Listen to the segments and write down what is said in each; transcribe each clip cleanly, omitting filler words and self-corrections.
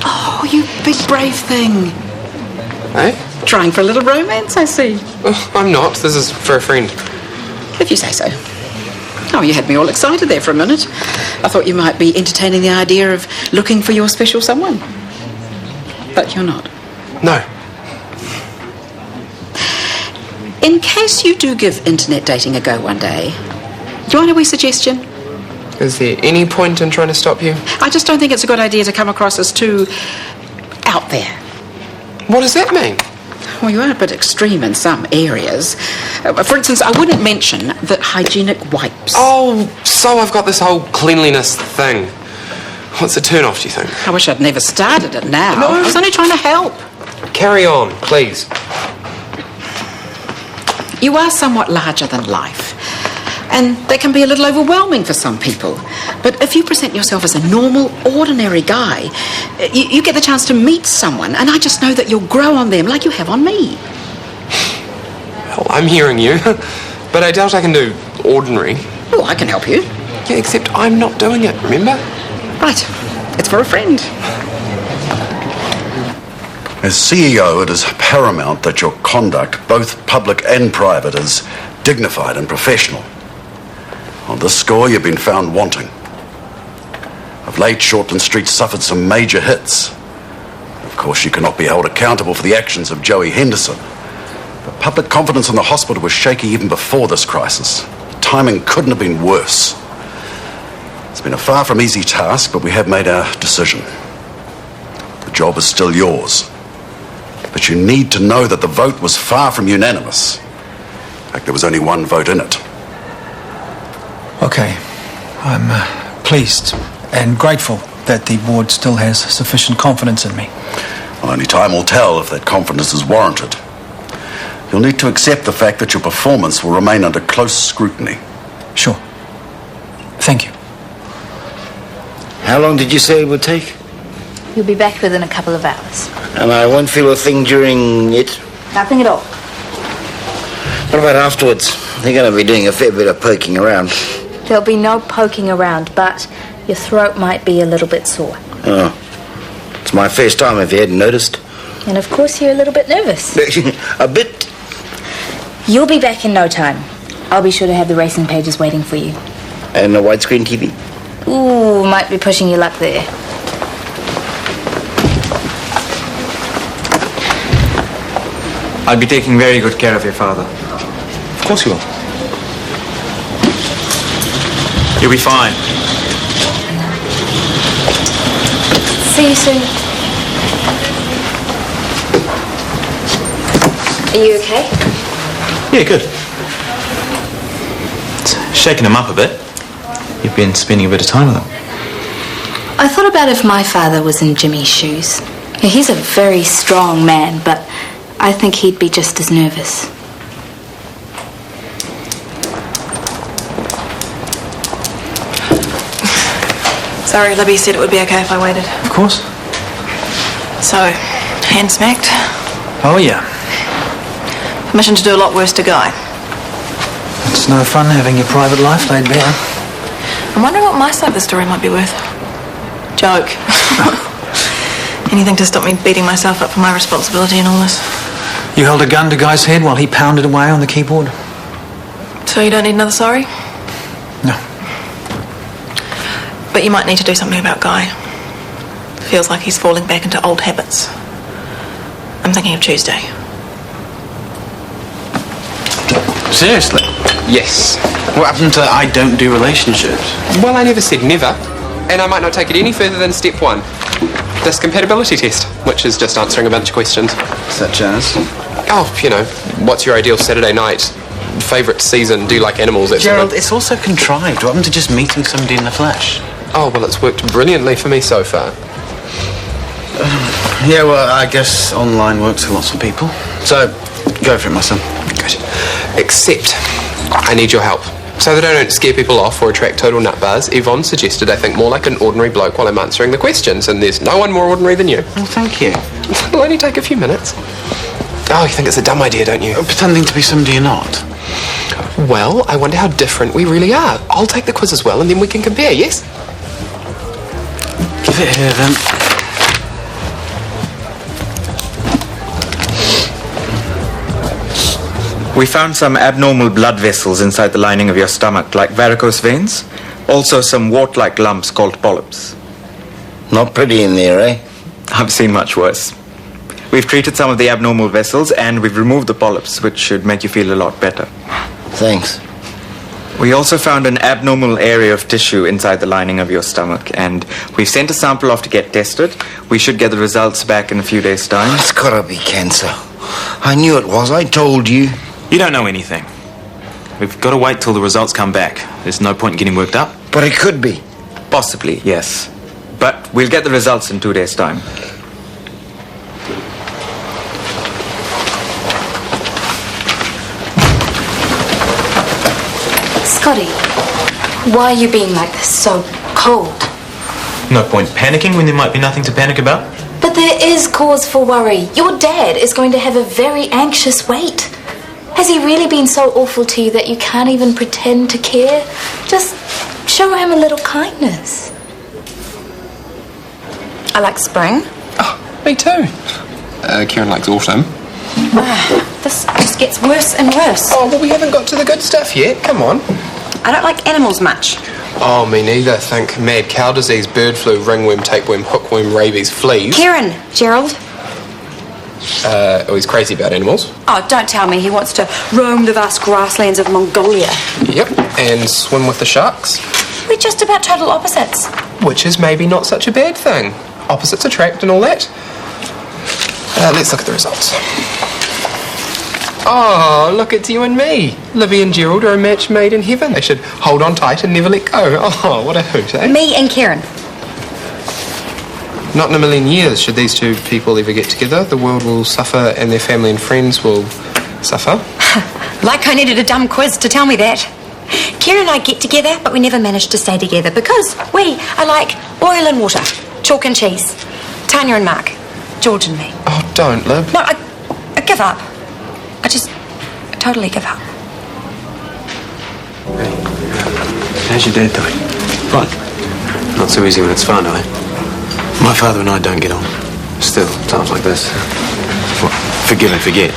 Oh, you big brave thing. Eh? Trying for a little romance, I see. Oh, I'm not. This is for a friend. If you say so. Oh, you had me all excited there for a minute. I thought you might be entertaining the idea of looking for your special someone. But you're not. No. In case you do give internet dating a go one day, do you want a wee suggestion? Is there any point in trying to stop you? I just don't think it's a good idea to come across as too out there. What does that mean? Well, you are a bit extreme in some areas. For instance, I wouldn't mention the hygienic wipes. Oh, so I've got this whole cleanliness thing. What's the turn-off, do you think? I wish I'd never started it now. No. I was only trying to help. Carry on, please. You are somewhat larger than life, and that can be a little overwhelming for some people. But if you present yourself as a normal, ordinary guy, you get the chance to meet someone, and I just know that you'll grow on them like you have on me. Well, I'm hearing you, but I doubt I can do ordinary. Oh, I can help you. Yeah, except I'm not doing it, remember? Right. It's for a friend. As CEO, it is paramount that your conduct, both public and private, is dignified and professional. On this score, you've been found wanting. Of late, Shortland Street suffered some major hits. Of course, you cannot be held accountable for the actions of Joey Henderson. But public confidence in the hospital was shaky even before this crisis. Timing couldn't have been worse. It's been a far from easy task, but we have made our decision. The job is still yours. But you need to know that the vote was far from unanimous. In fact, there was only one vote in it. Okay. I'm pleased and grateful that the board still has sufficient confidence in me. Well, only time will tell if that confidence is warranted. You'll need to accept the fact that your performance will remain under close scrutiny. Sure. Thank you. How long did you say it would take? You'll be back within a couple of hours. And I won't feel a thing during it? Nothing at all. What about afterwards? They're going to be doing a fair bit of poking around. There'll be no poking around, but your throat might be a little bit sore. Oh. It's my first time, if you hadn't noticed. And of course you're a little bit nervous. A bit. You'll be back in no time. I'll be sure to have the racing pages waiting for you. And a widescreen TV. Ooh, might be pushing your luck there. I'll be taking very good care of your father. Of course you will. You'll be fine. See you soon. Are you okay? Yeah, good. It's shaking him up a bit. You've been spending a bit of time with him. I thought about if my father was in Jimmy's shoes. He's a very strong man, but I think he'd be just as nervous. Sorry, Libby said it would be okay if I waited. Of course. So, hand smacked. Oh, yeah. Permission to do a lot worse to Guy. It's no fun having your private life laid bare. I'm wondering what my side of the story might be worth. Joke. Anything to stop me beating myself up for my responsibility in all this. You held a gun to Guy's head while he pounded away on the keyboard? So you don't need another sorry? No. But you might need to do something about Guy. Feels like he's falling back into old habits. I'm thinking of Tuesday. Seriously? Yes. What happened to I don't do relationships? Well, I never said never, and I might not take it any further than step 1. This compatibility test, which is just answering a bunch of questions. Such as? Oh, you know, what's your ideal Saturday night? Favourite season? Do you like animals? That Gerald, sort of... it's also contrived. What happened to just meeting somebody in the flesh? Oh, well, it's worked brilliantly for me so far. Yeah, well, I guess online works for lots of people. So, go for it, my son. Good. Except, I need your help. So that I don't scare people off or attract total nutbars, Yvonne suggested I think more like an ordinary bloke while I'm answering the questions, and there's no one more ordinary than you. Oh, thank you. It'll only take a few minutes. Oh, you think it's a dumb idea, don't you? Pretending to be somebody you're not. Well, I wonder how different we really are. I'll take the quiz as well, and then we can compare, yes? Leave it here then. We found some abnormal blood vessels inside the lining of your stomach, like varicose veins. Also some wart-like lumps called polyps. Not pretty in there, eh? I've seen much worse. We've treated some of the abnormal vessels and we've removed the polyps, which should make you feel a lot better. Thanks. We also found an abnormal area of tissue inside the lining of your stomach, and we've sent a sample off to get tested. We should get the results back in a few days' time. It's gotta be cancer. I knew it was. I told you. You don't know anything. We've got to wait till the results come back. There's no point in getting worked up. But it could be. Possibly, yes. But we'll get the results in 2 days' time. Scotty, why are you being like this, so cold? No point panicking when there might be nothing to panic about. But there is cause for worry. Your dad is going to have a very anxious wait. Has he really been so awful to you that you can't even pretend to care? Just show him a little kindness. I like spring. Oh, me too. Kieran likes autumn. This just gets worse and worse. Oh, well, we haven't got to the good stuff yet. Come on. I don't like animals much. Oh, me neither. Think mad cow disease, bird flu, ringworm, tapeworm, hookworm, rabies, fleas. Kieran, Gerald. Oh, he's crazy about animals. Oh, don't tell me he wants to roam the vast grasslands of Mongolia. Yep, and swim with the sharks. We're just about total opposites. Which is maybe not such a bad thing. Opposites attract and all that. Let's look at the results. Oh, look, it's you and me. Livy and Gerald are a match made in heaven. They should hold on tight and never let go. Oh, what a hoot, eh? Me and Kieran. Not in a million years should these two people ever get together. The world will suffer and their family and friends will suffer. Like I needed a dumb quiz to tell me that. Kieran and I get together, but we never manage to stay together because we are like oil and water, chalk and cheese, Tanya and Mark, George and me. Oh, don't, Lib. No, I give up. I totally give up. How's your dad doing? Fine. Not so easy when it's fun, eh? My father and I don't get on. Still, times like this. What, forgive and forget?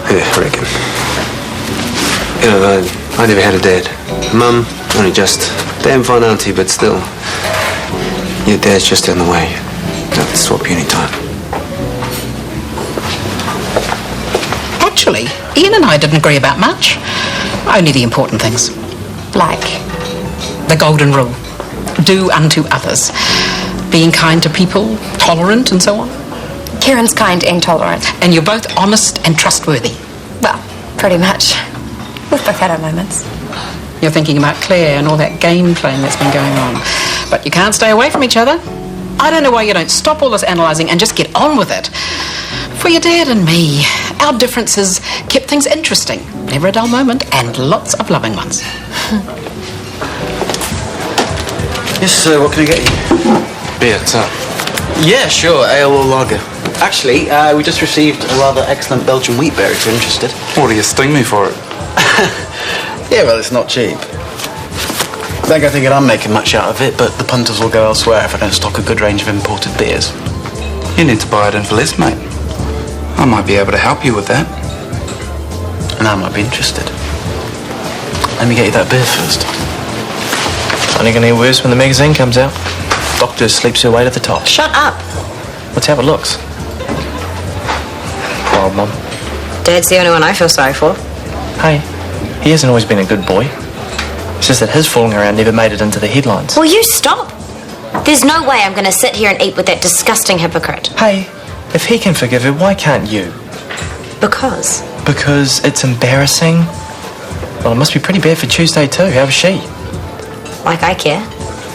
Yeah, I reckon. You know, I never had a dad. Mum, only just. Damn fine auntie, but still. Your dad's just down the way. Don't swap you any time. Actually, Ian and I didn't agree about much. Only the important things. Like the golden rule. Do unto others. Being kind to people, tolerant and so on. Kieran's kind and tolerant. And you're both honest and trustworthy. Well, pretty much. We've both had our moments. You're thinking about Claire and all that game playing that's been going on. But you can't stay away from each other. I don't know why you don't stop all this analysing and just get on with it. For your dad and me, our differences kept things interesting. Never a dull moment, and lots of loving ones. Yes, sir, what can I get you? Beer, sir. Yeah, sure. Ale or lager. Actually, we just received a rather excellent Belgian wheat beer if you're interested. What, do you sting me for it? Yeah, well, it's not cheap. Don't go thinking I'm making much out of it, but the punters will go elsewhere if I don't stock a good range of imported beers. You need to buy it in for less, mate. I might be able to help you with that. And I might be interested. Let me get you that beer first. It's only going to get worse when the magazine comes out. Doctor sleeps her way to the top. Shut up. Let's have a look. Poor old Mum. Dad's the only one I feel sorry for. Hey, he hasn't always been a good boy. It's just that his fooling around never made it into the headlines. Will you stop? There's no way I'm going to sit here and eat with that disgusting hypocrite. Hey, if he can forgive her, why can't you? Because? Because it's embarrassing. Well, it must be pretty bad for Tuesday too. How was she? Like I care.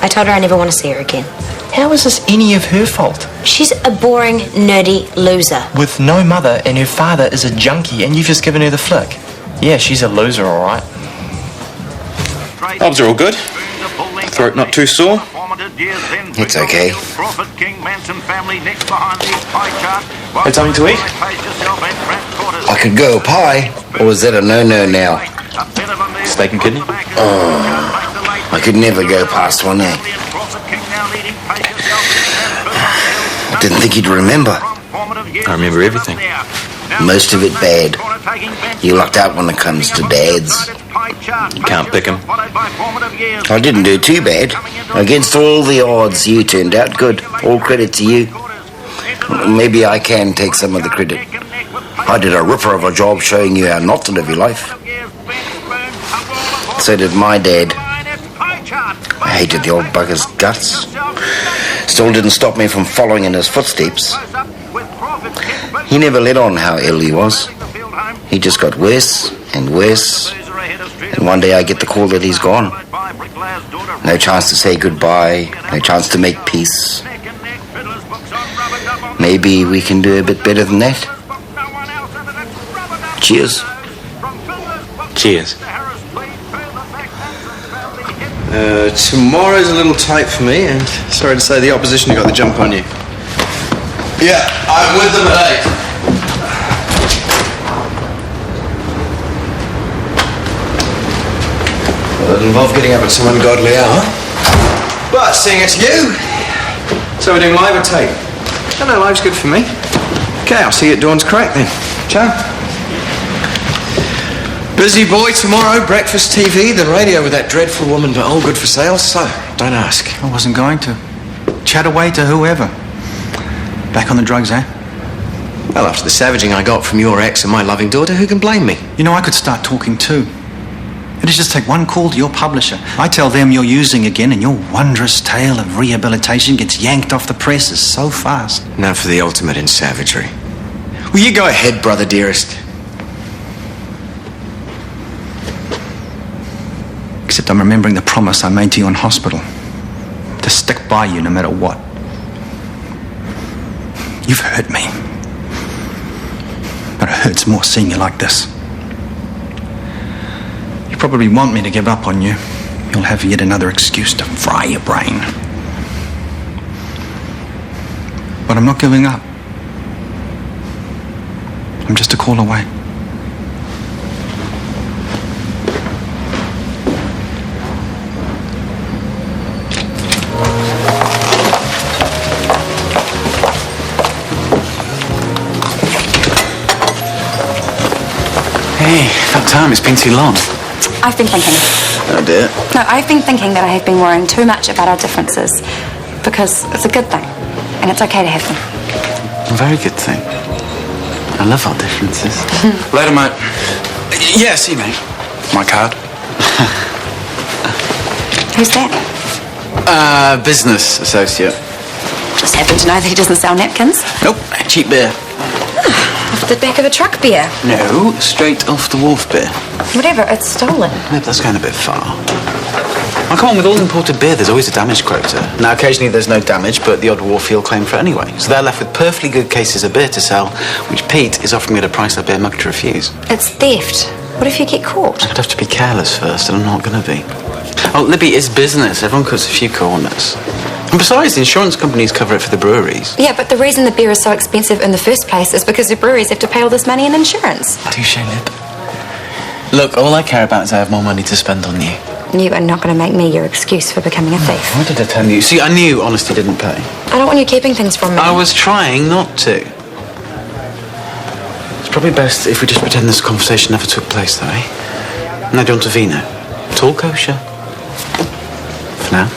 I told her I never want to see her again. How is this any of her fault? She's a boring, nerdy loser. With no mother and her father is a junkie and you've just given her the flick. Yeah, she's a loser, all right. Bobs are all good. Throat not too sore. It's okay. Had something to eat? I could go pie, or is that a no-no now? Steak and kidney? I could never go past one, eh? I didn't think you'd remember. I remember everything. Most of it bad. You lucked out when it comes to dads. You can't pick 'em. I didn't do too bad. Against all the odds, you turned out good. All credit to you. Maybe I can take some of the credit. I did a ripper of a job showing you how not to live your life. So did my dad. I hated the old bugger's guts. Still didn't stop me from following in his footsteps. He never let on how ill he was. He just got worse and worse. And one day I get the call that he's gone. No chance to say goodbye. No chance to make peace. Maybe we can do a bit better than that. Cheers. Cheers. Tomorrow's a little tight for me, and sorry to say the opposition have got the jump on you. Yeah, I'm with them at 8. Well, it'll involve getting up at some ungodly hour. But seeing it's you, so we're doing live or tape? Oh, no, live's good for me. Okay, I'll see you at Dawn's Crack then. Ciao. Busy boy tomorrow, breakfast TV, the radio with that dreadful woman, but all good for sales, so don't ask. I wasn't going to. Chat away to whoever. Back on the drugs, eh? Well, after the savaging I got from your ex and my loving daughter, who can blame me? You know, I could start talking too. It'd just take one call to your publisher. I tell them you're using again, and your wondrous tale of rehabilitation gets yanked off the presses so fast. Now for the ultimate in savagery. Well, you go ahead, brother dearest. Except I'm remembering the promise I made to you in hospital. To stick by you no matter what. You've hurt me. But it hurts more seeing you like this. You probably want me to give up on you. You'll have yet another excuse to fry your brain. But I'm not giving up. I'm just a call away. Hey, about time. It's been too long. I've been thinking. Oh dear. No, I've been thinking that I have been worrying too much about our differences. Because it's a good thing. And it's okay to have them. A very good thing. I love our differences. Later, mate. Yeah, see you, mate. My card. Who's that? Business associate. Just happen to know that he doesn't sell napkins. Nope, cheap beer. Off the back of a truck beer. No, straight off the wharf beer. Whatever, it's stolen. No, that's going a bit far. Oh, come on, with all imported beer, there's always a damage quota. Now, occasionally there's no damage, but the odd Warfield claim for it anyway. So they're left with perfectly good cases of beer to sell, which Pete is offering me at a price I'd be a mug to refuse. It's theft. What if you get caught? I'd have to be careless first, and I'm not going to be. Oh, Libby, it's business. Everyone cuts a few corners. And besides, the insurance companies cover it for the breweries. Yeah, but the reason the beer is so expensive in the first place is because the breweries have to pay all this money in insurance. Touche, Lib. Look, all I care about is I have more money to spend on you. You are not going to make me your excuse for becoming a thief. What did I tell you? See, I knew honesty didn't pay. I don't want you keeping things from me. I was trying not to. It's probably best if we just pretend this conversation never took place, though, eh? Now, do you want a vino? It's all kosher. For now.